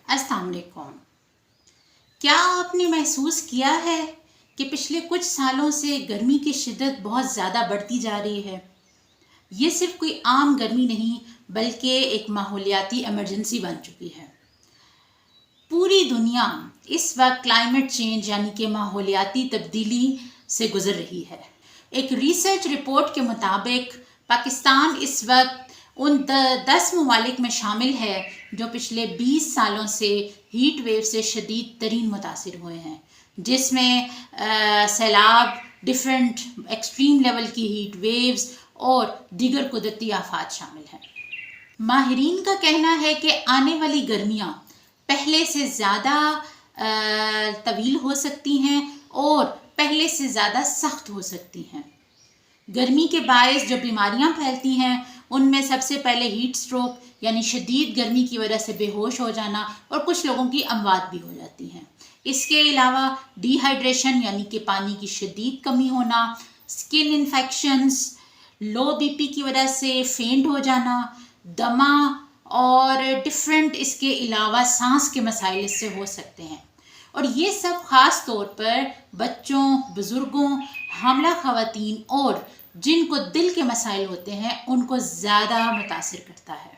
السلام علیکم۔ کیا آپ نے محسوس کیا ہے کہ پچھلے کچھ سالوں سے گرمی کی شدت بہت زیادہ بڑھتی جا رہی ہے؟ یہ صرف کوئی عام گرمی نہیں بلکہ ایک ماحولیاتی ایمرجنسی بن چکی ہے۔ پوری دنیا اس وقت کلائمیٹ چینج یعنی کہ ماحولیاتی تبدیلی سے گزر رہی ہے۔ ایک ریسرچ رپورٹ کے مطابق پاکستان اس وقت ان 10 ممالک میں شامل ہے جو پچھلے 20 سالوں سے ہیٹ ویو سے شدید ترین متاثر ہوئے ہیں، جس میں سیلاب، ڈیفرنٹ ایکسٹریم لیول کی ہیٹ ویوز اور دیگر قدرتی آفات شامل ہیں۔ ماہرین کا کہنا ہے کہ آنے والی گرمیاں پہلے سے زیادہ طویل ہو سکتی ہیں اور پہلے سے زیادہ سخت ہو سکتی ہیں۔ گرمی کے باعث جو بیماریاں پھیلتی ہیں ان میں سب سے پہلے ہیٹ سٹروک یعنی شدید گرمی کی وجہ سے بے ہوش ہو جانا اور کچھ لوگوں کی اموات بھی ہو جاتی ہیں۔ اس کے علاوہ ڈی ہائیڈریشن یعنی کہ پانی کی شدید کمی ہونا، سکن انفیکشنز، لو بی پی کی وجہ سے فینٹ ہو جانا، دمہ اور ڈفرینٹ اس کے علاوہ سانس کے مسائل اس سے ہو سکتے ہیں، اور یہ سب خاص طور پر بچوں، بزرگوں، حاملہ خواتین اور جن کو دل کے مسائل ہوتے ہیں ان کو زیادہ متاثر کرتا ہے۔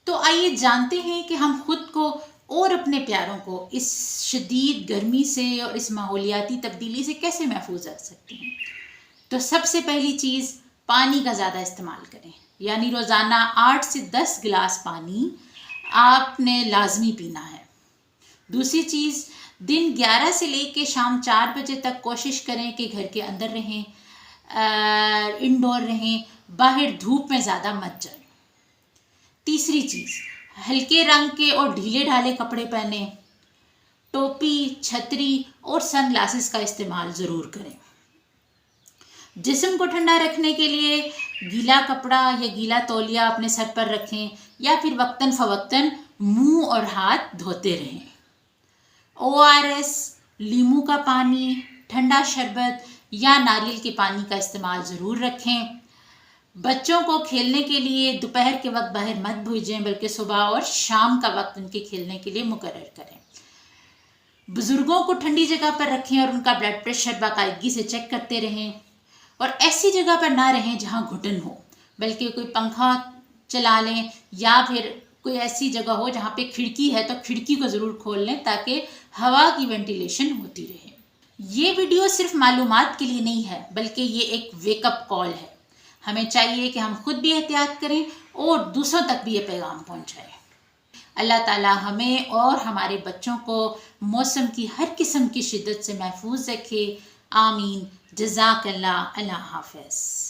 تو آئیے جانتے ہیں کہ ہم خود کو اور اپنے پیاروں کو اس شدید گرمی سے اور اس ماحولیاتی تبدیلی سے کیسے محفوظ رکھ سکتے ہیں۔ تو سب سے پہلی چیز، پانی کا زیادہ استعمال کریں، یعنی روزانہ 8 سے 10 گلاس پانی آپ نے لازمی پینا ہے۔ دوسری چیز، دن 11 سے لے کے شام 4 بجے تک کوشش کریں کہ گھر کے اندر رہیں، انڈور رہیں، باہر دھوپ میں زیادہ مت جائیں۔ تیسری چیز، ہلکے رنگ کے اور ڈھیلے ڈھالے کپڑے پہنیں، ٹوپی، چھتری اور سن گلاسز کا استعمال ضرور کریں۔ جسم کو ٹھنڈا رکھنے کے لیے گیلا کپڑا یا گیلا تولیہ اپنے سر پر رکھیں یا پھر وقتاً فوقتاً منہ اور ہاتھ دھوتے رہیں۔ ORS، لیموں کا پانی، ٹھنڈا شربت یا ناریل کے پانی کا استعمال ضرور رکھیں۔ بچوں کو کھیلنے کے لیے دوپہر کے وقت باہر مت بھیجیں بلکہ صبح اور شام کا وقت ان کے کھیلنے کے لیے مقرر کریں۔ بزرگوں کو ٹھنڈی جگہ پر رکھیں اور ان کا بلڈ پریشر باقاعدگی سے چیک کرتے رہیں، اور ایسی جگہ پر نہ رہیں جہاں گھٹن ہو، بلکہ کوئی پنکھا چلا لیں یا پھر کوئی ایسی جگہ ہو جہاں پہ کھڑکی ہے تو کھڑکی کو ضرور کھول لیں تاکہ ہوا کی وینٹیلیشن ہوتی رہے۔ یہ ویڈیو صرف معلومات کے لیے نہیں ہے بلکہ یہ ایک ویک اپ کال ہے۔ ہمیں چاہیے کہ ہم خود بھی احتیاط کریں اور دوسروں تک بھی یہ پیغام پہنچائیں۔ اللہ تعالی ہمیں اور ہمارے بچوں کو موسم کی ہر قسم کی شدت سے محفوظ رکھے، آمین۔ جزاک اللہ۔ اللہ حافظ۔